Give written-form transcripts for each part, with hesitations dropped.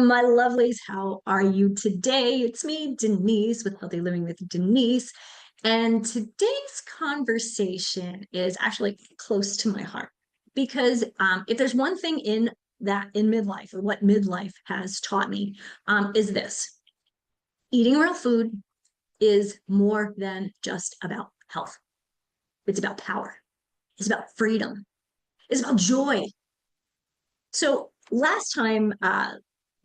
My lovelies. How are you today? It's me, Denise, with Healthy Living with Denise. And today's conversation is actually close to my heart because if there's one thing in midlife, or what midlife has taught me, is this: eating real food is more than just about health. It's about power. It's about freedom. It's about joy. So last time,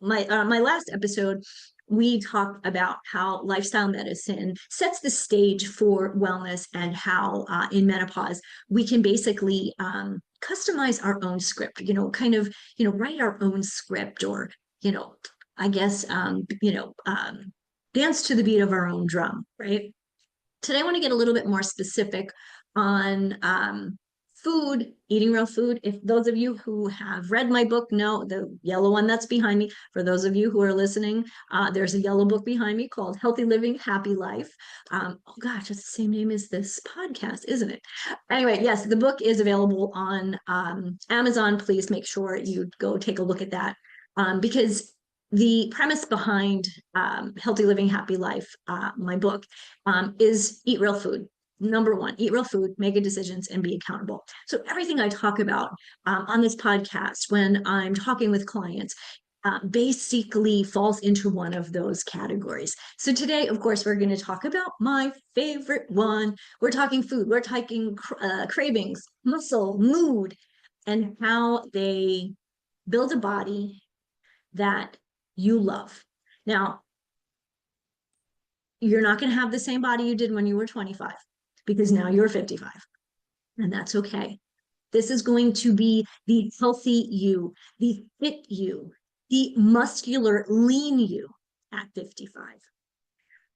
my last episode, we talked about how lifestyle medicine sets the stage for wellness, and how in menopause we can basically customize our own script. Write our own script, or you know, I guess dance to the beat of our own drum, right? Today, I want to get a little bit more specific on food, eating real food. If those of you who have read my book know, the yellow one that's behind me, for those of you who are listening, there's a yellow book behind me called Healthy Living, Happy Life. Oh gosh, it's the same name as this podcast, isn't it? Anyway, yes, the book is available on Amazon. Please make sure you go take a look at that, because the premise behind Healthy Living, Happy Life, my book, is eat real food. Number one, eat real food, make good decisions, and be accountable. So everything I talk about on this podcast, when I'm talking with clients, basically falls into one of those categories. So today, of course, we're going to talk about my favorite one. We're talking food. We're talking cravings, muscle, mood, and how they build a body that you love. Now, you're not going to have the same body you did when you were 25, because now you're 55, and that's okay. This is going to be the healthy you, the fit you, the muscular lean you at 55.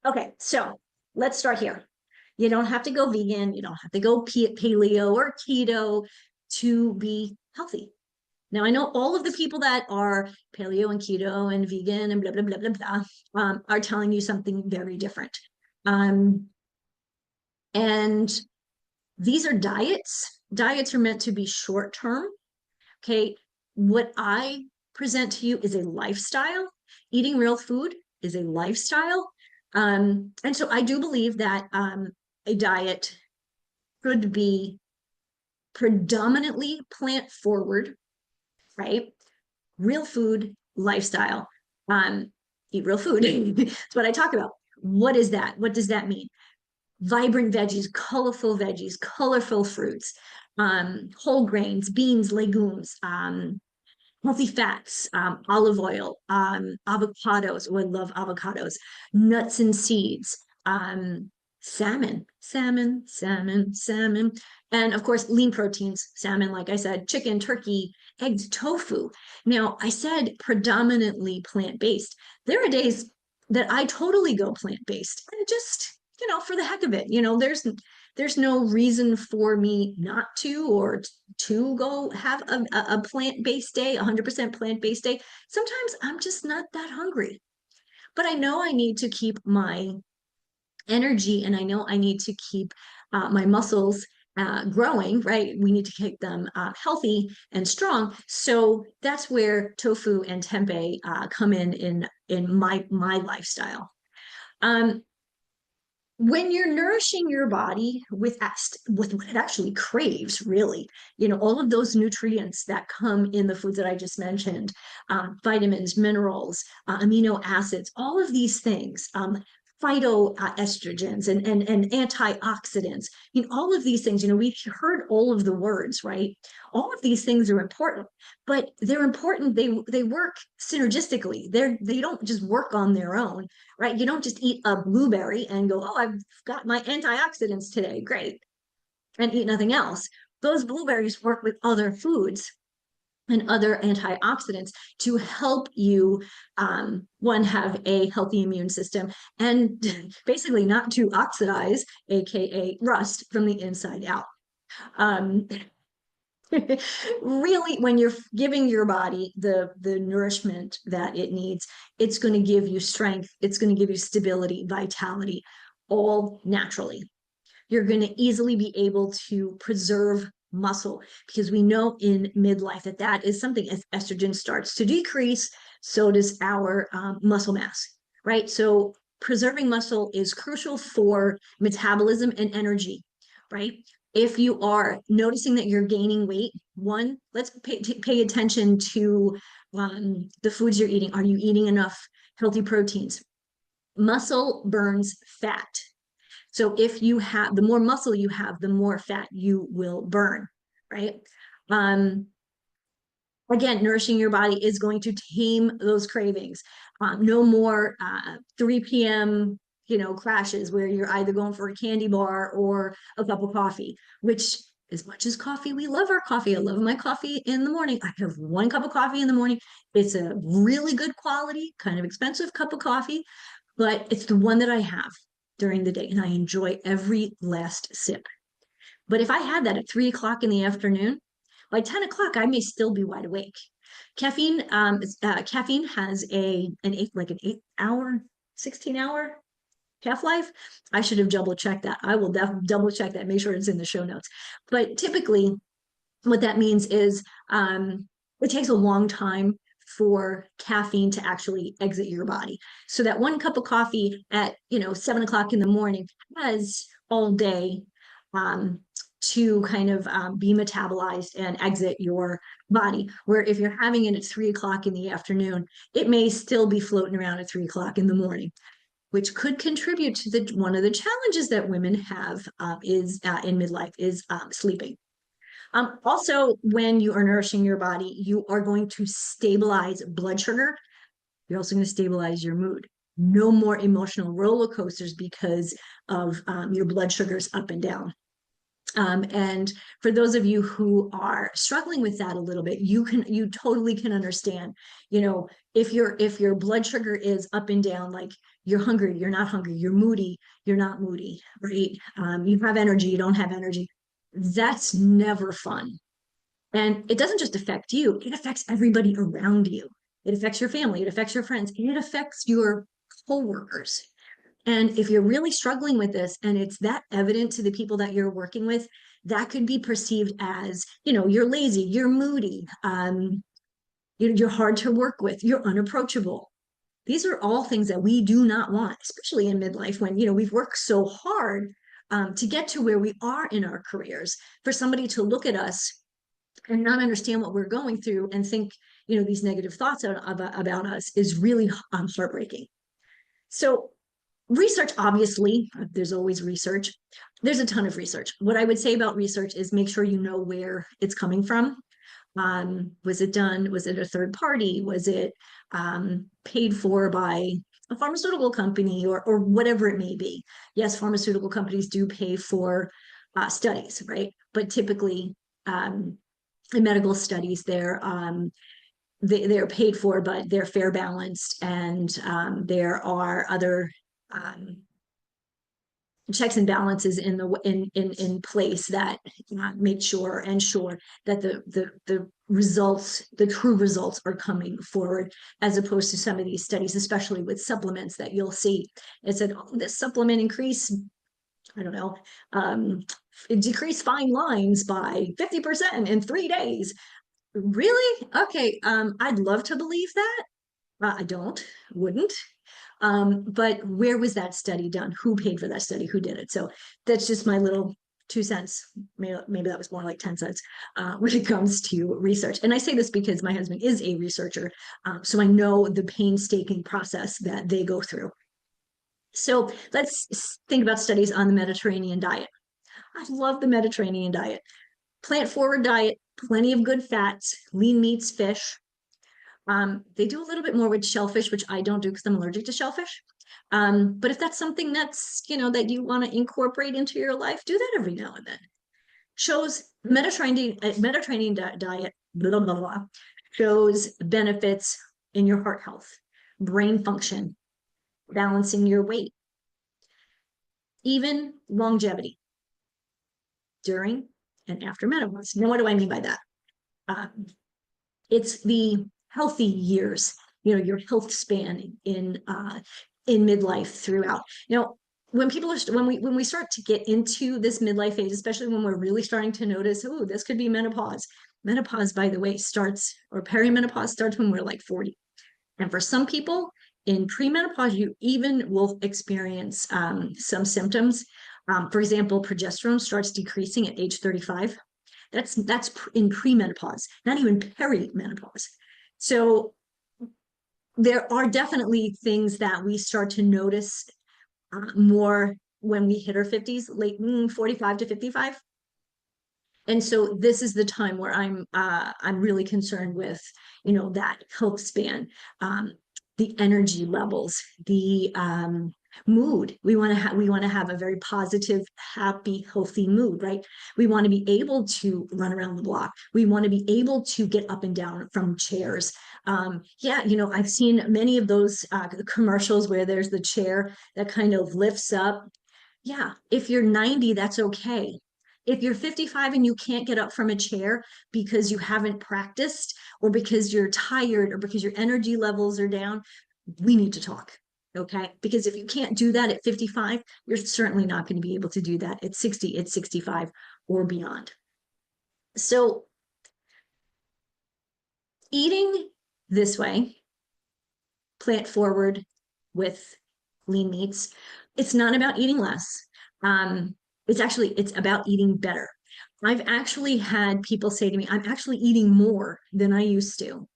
Okay, so let's start here. You don't have to go vegan. You don't have to go paleo or keto to be healthy. Now, I know all of the people that are paleo and keto and vegan and blah, blah, blah, blah, blah, are telling you something very different. And these are diets. Diets are meant to be short term. Okay. What I present to you is a lifestyle. Eating real food is a lifestyle. And so I do believe that a diet could be predominantly plant forward, right? Real food, lifestyle. Eat real food. That's what I talk about. What is that? What does that mean? Vibrant veggies, colorful fruits, whole grains, beans, legumes, healthy fats, olive oil, avocados. Oh, I love avocados, nuts and seeds, salmon, and of course, lean proteins, salmon, like I said, chicken, turkey, eggs, tofu. Now, I said predominantly plant-based. There are days that I totally go plant-based, and just, for the heck of it, there's no reason for me not to, or to go have a plant-based day, 100% plant-based day. Sometimes I'm just not that hungry, but I know I need to keep my energy, and I know I need to keep my muscles growing, right? We need to keep them healthy and strong. So that's where tofu and tempeh come in my lifestyle. When you're nourishing your body with what it actually craves, really, all of those nutrients that come in the foods that I just mentioned, vitamins, minerals, amino acids, all of these things, phytoestrogens and antioxidants, all of these things, we've heard all of the words, right? All of these things are important, but they're important. They work synergistically. They don't just work on their own, right? You don't just eat a blueberry and go, oh, I've got my antioxidants today, great, and eat nothing else. Those blueberries work with other foods and other antioxidants to help you, one, have a healthy immune system, and basically not to oxidize, aka rust, from the inside out. Really, when you're giving your body the nourishment that it needs, it's going to give you strength, it's going to give you stability, vitality, all naturally. You're going to easily be able to preserve muscle, because we know in midlife that is something, as estrogen starts to decrease, so does our muscle mass, right? So preserving muscle is crucial for metabolism and energy, right? If you are noticing that you're gaining weight, one, let's pay attention to the foods you're eating. Are you eating enough healthy proteins? Muscle burns fat. So if you have, the more muscle you have, the more fat you will burn, right? Um, again, nourishing your body is going to tame those cravings. No more 3 p.m. Crashes where you're either going for a candy bar or a cup of coffee, which, as much as coffee, we love our coffee. I love my coffee in the morning. I have 1 cup of coffee in the morning. It's a really good quality, kind of expensive cup of coffee, but it's the one that I have during the day, and I enjoy every last sip. But if I had that at 3 o'clock in the afternoon, by 10 o'clock, I may still be wide awake. Caffeine has an 8 hour, 16-hour half-life. I should have double checked that. I will double check that, make sure it's in the show notes. But typically, what that means is it takes a long time for caffeine to actually exit your body. So that 1 cup of coffee at 7 o'clock in the morning has all day to kind of be metabolized and exit your body. Where if you're having it at 3 o'clock in the afternoon, it may still be floating around at 3 o'clock in the morning, which could contribute to one of the challenges that women have is in midlife is sleeping. Also, when you are nourishing your body, you are going to stabilize blood sugar. You're also going to stabilize your mood. No more emotional roller coasters because of your blood sugars up and down. And for those of you who are struggling with that a little bit, you totally can understand, if your blood sugar is up and down, like you're hungry, you're not hungry, you're moody, you're not moody, right? You have energy, you don't have energy. That's never fun. And it doesn't just affect you, it affects everybody around you. It affects your family, it affects your friends, and it affects your coworkers. And if you're really struggling with this and it's that evident to the people that you're working with, that could be perceived as, you're lazy, you're moody, you're hard to work with, you're unapproachable. These are all things that we do not want, especially in midlife when, we've worked so hard to get to where we are in our careers. For somebody to look at us and not understand what we're going through and think, these negative thoughts about us is really heartbreaking. So research, obviously, there's always research. There's a ton of research. What I would say about research is make sure you know where it's coming from. Was it a third party? Was it paid for by a pharmaceutical company or whatever it may be? Yes, pharmaceutical companies do pay for studies, right? But typically, in medical studies, they're paid for, but they're fair balanced, and there are other checks and balances in place that make sure that the results, the true results, are coming forward, as opposed to some of these studies, especially with supplements, that you'll see it said, oh, this supplement increase, I don't know, it decreased fine lines by 50% in 3 days. Really? Okay. I'd love to believe that. I wouldn't. But where was that study done? Who paid for that study? Who did it? So that's just my little 2 cents. Maybe that was more like 10 cents when it comes to research. And I say this because my husband is a researcher. So I know the painstaking process that they go through. So let's think about studies on the Mediterranean diet. I love the Mediterranean diet. Plant forward diet, plenty of good fats, lean meats, fish. They do a little bit more with shellfish, which I don't do because I'm allergic to shellfish. But if that's something that's, that you want to incorporate into your life, do that every now and then. Shows Mediterranean diet, blah, blah, blah, shows benefits in your heart health, brain function, balancing your weight, even longevity during and after menopause. Now, what do I mean by that? It's the healthy years, your health span in midlife throughout. When we start to get into this midlife phase, especially when we're really starting to notice, oh, this could be menopause. Menopause, by the way, starts, or perimenopause starts when we're like 40. And for some people in premenopause, you even will experience some symptoms. For example, progesterone starts decreasing at age 35. That's in premenopause, not even perimenopause. So there are definitely things that we start to notice more when we hit our 50s, late 45 to 55. And so this is the time where I'm really concerned with, that health span, the energy levels, the mood. We want to have a very positive, happy, healthy mood, right? We want to be able to run around the block. We want to be able to get up and down from chairs. Yeah, I've seen many of those commercials where there's the chair that kind of lifts up. Yeah, if you're 90, that's okay. If you're 55 and you can't get up from a chair because you haven't practiced or because you're tired or because your energy levels are down, we need to talk. Okay. Because if you can't do that at 55, you're certainly not going to be able to do that at 60, at 65, or beyond. So, eating this way, plant forward with lean meats, it's not about eating less. It's about eating better. I've actually had people say to me, I'm actually eating more than I used to,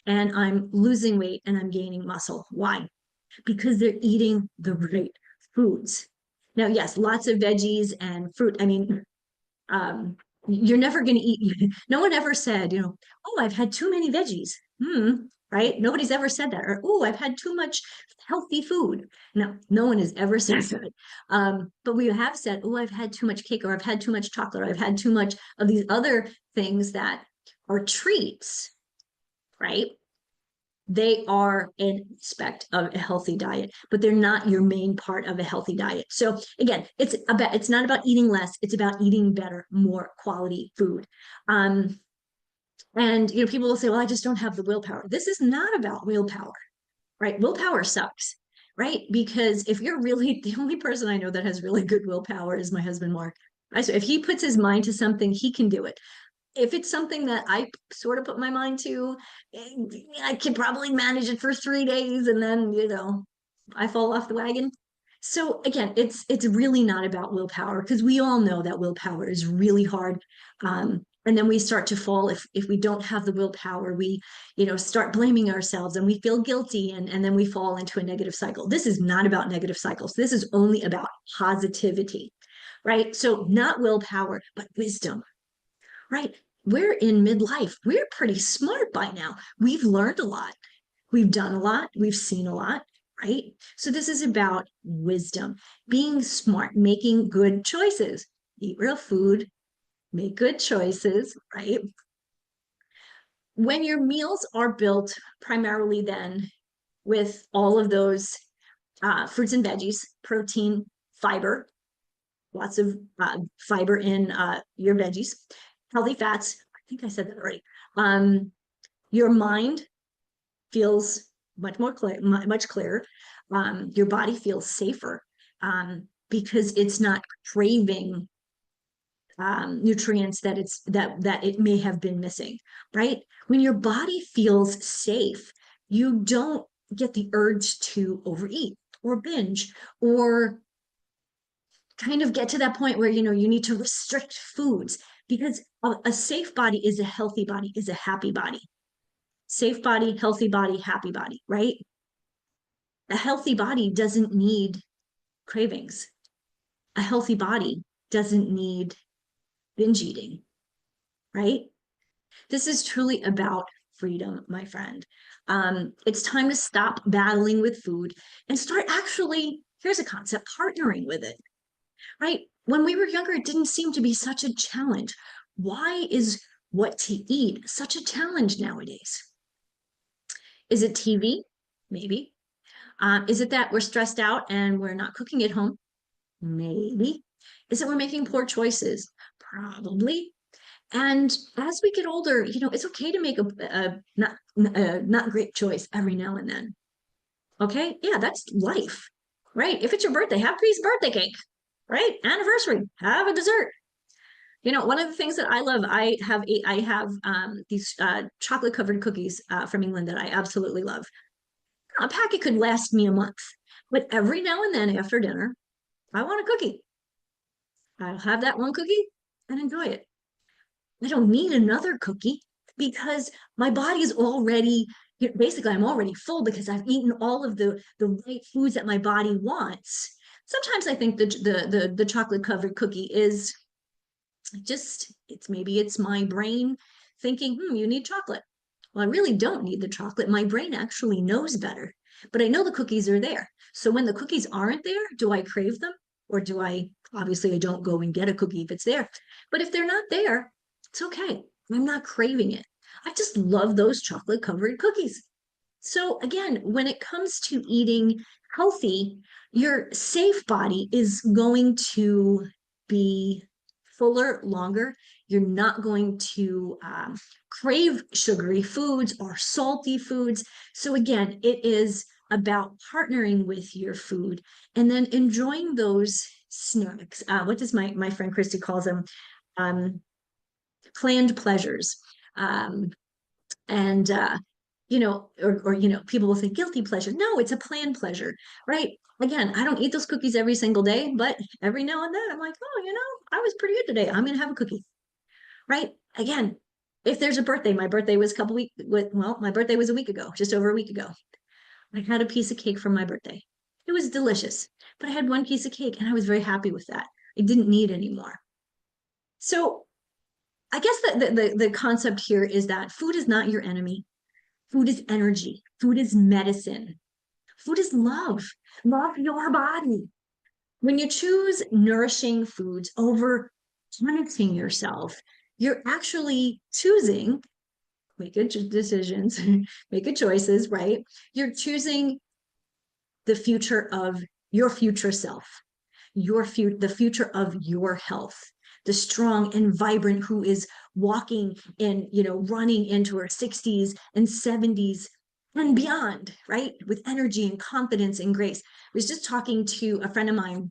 and I'm losing weight and I'm gaining muscle. Why? Because they're eating the right foods. Now, yes, lots of veggies and fruit. I mean, you're never going to eat. No one ever said, oh, I've had too many veggies. Right? Nobody's ever said that. Or, oh, I've had too much healthy food. No one has ever said that. But we have said, oh, I've had too much cake, or I've had too much chocolate, or I've had too much of these other things that are treats, right? They are an aspect of a healthy diet, but they're not your main part of a healthy diet. So again, it's not about eating less, it's about eating better, more quality food. And people will say, well, I just don't have the willpower. This is not about willpower, right? Willpower sucks, right? Because if you're really the only person I know that has really good willpower is my husband, Mark. So if he puts his mind to something, he can do it. If it's something that I sort of put my mind to, I can probably manage it for 3 days and then, I fall off the wagon. So again, it's really not about willpower, because we all know that willpower is really hard. And then we start to fall if we don't have the willpower, we, start blaming ourselves and we feel guilty, and then we fall into a negative cycle. This is not about negative cycles. This is only about positivity, right? So not willpower, but wisdom, right? We're in midlife. We're pretty smart by now. We've learned a lot. We've done a lot. We've seen a lot, right? So this is about wisdom, being smart, making good choices, eat real food, make good choices, right? When your meals are built primarily then with all of those fruits and veggies, protein, fiber, lots of fiber in your veggies, healthy fats. I think I said that already. Your mind feels much more clear, much clearer. Your body feels safer because it's not craving nutrients that it may have been missing, right? When your body feels safe, you don't get the urge to overeat or binge or kind of get to that point where you need to restrict foods, because a safe body is a healthy body, is a happy body. Safe body, healthy body, happy body, right? A healthy body doesn't need cravings. A healthy body doesn't need binge eating, right? This is truly about freedom, my friend. It's time to stop battling with food and start actually, here's a concept, partnering with it, right? When we were younger, it didn't seem to be such a challenge. Why is what to eat such a challenge nowadays? Is it TV? Maybe. Is it that we're stressed out and we're not cooking at home? Maybe. Is it we're making poor choices? Probably. And as we get older, it's okay to make a not great choice every now and then. Okay? Yeah, that's life, right? If it's your birthday, have a piece of birthday cake, right? Anniversary, have a dessert. One of the things that I love, I have these chocolate covered cookies from England that I absolutely love. A packet could last me a month. But every now and then after dinner, I want a cookie. I'll have that one cookie and enjoy it. I don't need another cookie because my body is already, basically, I'm already full because I've eaten all of the right foods that my body wants. Sometimes I think the chocolate covered cookie is just, it's my brain thinking, you need chocolate. Well, I really don't need the chocolate. My brain actually knows better, but I know the cookies are there. So when the cookies aren't there, do I crave them? Or do obviously, I don't go and get a cookie if it's there. But if they're not there, it's okay. I'm not craving it. I just love those chocolate covered cookies. So again, when it comes to eating healthy, your safe body is going to be fuller longer. You're not going to crave sugary foods or salty foods. So again, it is about partnering with your food and then enjoying those snacks. What does my friend Christy calls them? Um, Planned pleasures. Um, and people will say guilty pleasure. No, it's a planned pleasure, right? Again, I don't eat those cookies every single day, but every now and then I'm like, oh, I was pretty good today. I'm gonna have a cookie, right? Again, if there's a birthday, my birthday was a couple weeks well, my birthday was a week ago, just over a week ago. I had a piece of cake for my birthday. It was delicious, but I had one piece of cake and I was very happy with that. I didn't need any more. So I guess the concept here is that food is not your enemy. Food is energy. Food is medicine. Food is love. Love your body. When you choose nourishing foods over punishing yourself, you're actually choosing, make good decisions, make good choices, right? You're choosing the future of your future self, the future of your health, the strong and vibrant who is walking and running into her 60s and 70s and beyond, right? With energy and confidence and grace. I was just talking to a friend of mine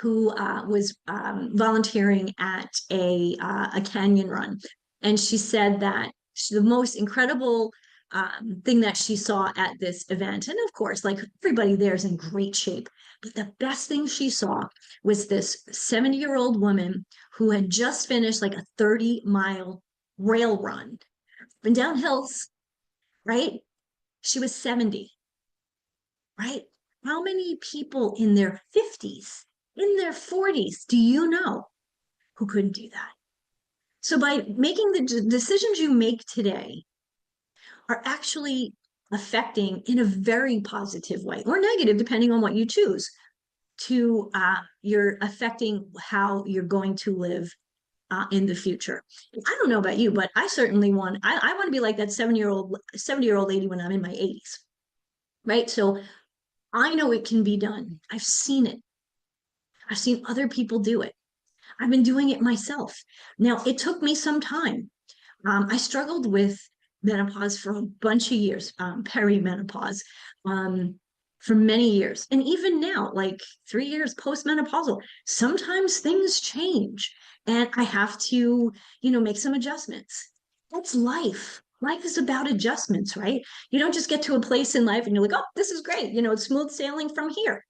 who was volunteering at a canyon run, and she said that the most incredible thing that she saw at this event, and of course, like everybody there is in great shape, but the best thing she saw was this 70-year-old woman who had just finished like a 30-mile rail run, been down hills, right? She was 70, right? How many people in their 50s, in their 40s, do you know who couldn't do that? So by making the decisions you make today are actually affecting in a very positive way or negative, depending on what you choose, to you're affecting how you're going to live in the future. I don't know about you, but I certainly I want to be like that 70-year-old lady when I'm in my 80s, right? So I know it can be done. I've seen it. I've seen other people do it. I've been doing it myself. Now, it took me some time. I struggled with menopause for a bunch of years, perimenopause, um, for many years. And even now, like 3 years post-menopausal, sometimes things change and I have to, make some adjustments. That's life. Life is about adjustments, right? You don't just get to a place in life and you're like, oh, this is great. It's smooth sailing from here.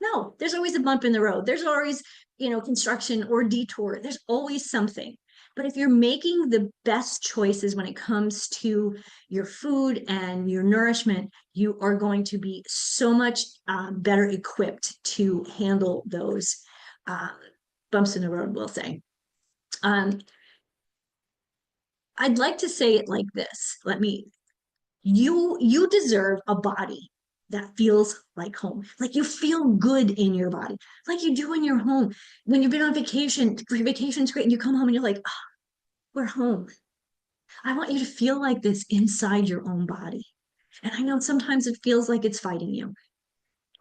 No, there's always a bump in the road. There's always, construction or detour. There's always something. But if you're making the best choices when it comes to your food and your nourishment, you are going to be so much better equipped to handle those um, bumps in the road, we'll say. Um, I'd like to say it like this. You deserve a body that feels like home. Like you feel good in your body, like you do in your home. When you've been on vacation, your vacation's great, and you come home and you're like, oh, we're home. I want you to feel like this inside your own body. And I know sometimes it feels like it's fighting you.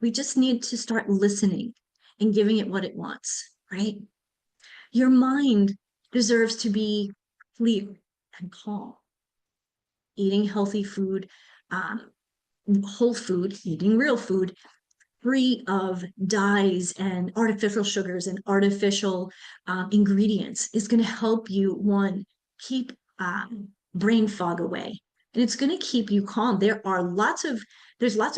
We just need to start listening and giving it what it wants, right? Your mind deserves to be clear and calm. Eating healthy food, whole food, eating real food, free of dyes and artificial sugars and artificial ingredients is going to help you, one, keep brain fog away, and it's going to keep you calm. There's lots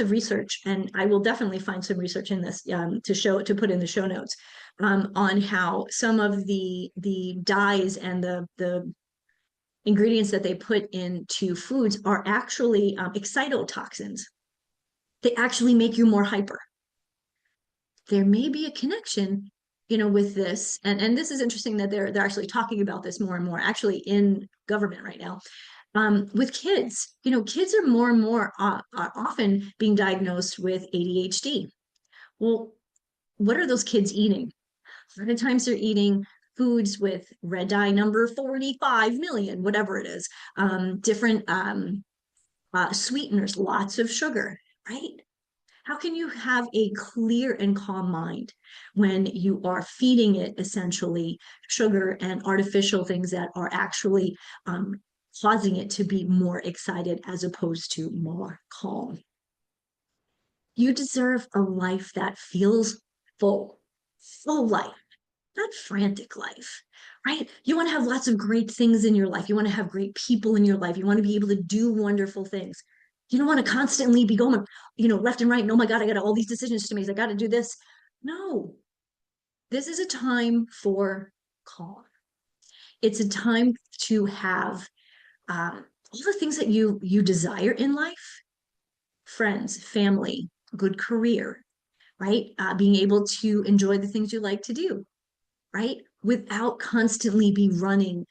of research, and I will definitely find some research in this to put in the show notes on how some of the dyes and the ingredients that they put into foods are actually excitotoxins. They actually make you more hyper. There may be a connection, with this, and this is interesting that they're actually talking about this more and more, actually in government right now. With kids, kids are more and more often being diagnosed with ADHD. Well, what are those kids eating? A lot of times they're eating foods with red dye number 45 million, whatever it is, different sweeteners, lots of sugar, right? How can you have a clear and calm mind when you are feeding it essentially sugar and artificial things that are actually causing it to be more excited as opposed to more calm? You deserve a life that feels full life, not frantic life, right? You want to have lots of great things in your life. You want to have great people in your life. You want to be able to do wonderful things. You don't want to constantly be going, left and right. And, oh my God, I got all these decisions to make. I got to do this. No, this is a time for calm. It's a time to have all the things that you desire in life: friends, family, good career, right? Being able to enjoy the things you like to do, right? Without constantly be running,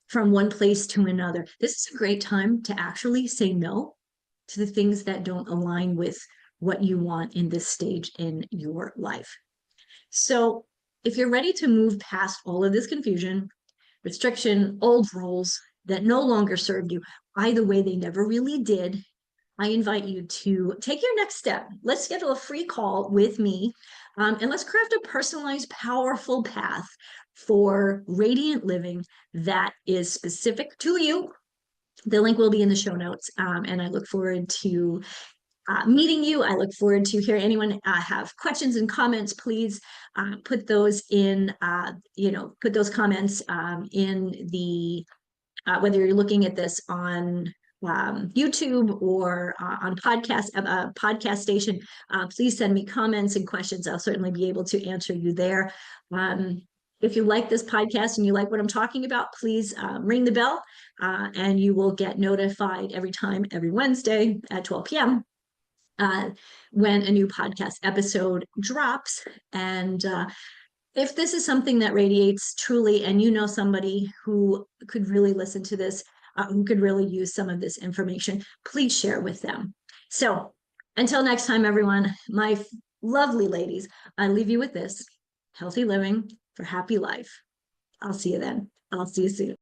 from one place to another. This is a great time to actually say no to the things that don't align with what you want in this stage in your life. So if you're ready to move past all of this confusion, restriction, old rules that no longer served you, either way, they never really did, I invite you to take your next step. Let's schedule a free call with me, and let's craft a personalized, powerful path for radiant living that is specific to you. The link will be in the show notes, and I look forward to meeting you. I look forward to hearing anyone have questions and comments. Please put those in, put those comments in the whether you're looking at this on YouTube or on podcast station, please send me comments and questions. I'll certainly be able to answer you there. If you like this podcast and you like what I'm talking about, please ring the bell and you will get notified every Wednesday at 12 p.m. When a new podcast episode drops. And if this is something that radiates truly, and you know somebody who could really listen to this, who could really use some of this information, please share with them. So until next time, everyone, my lovely ladies, I leave you with this: healthy living for happy life. I'll see you then. I'll see you soon.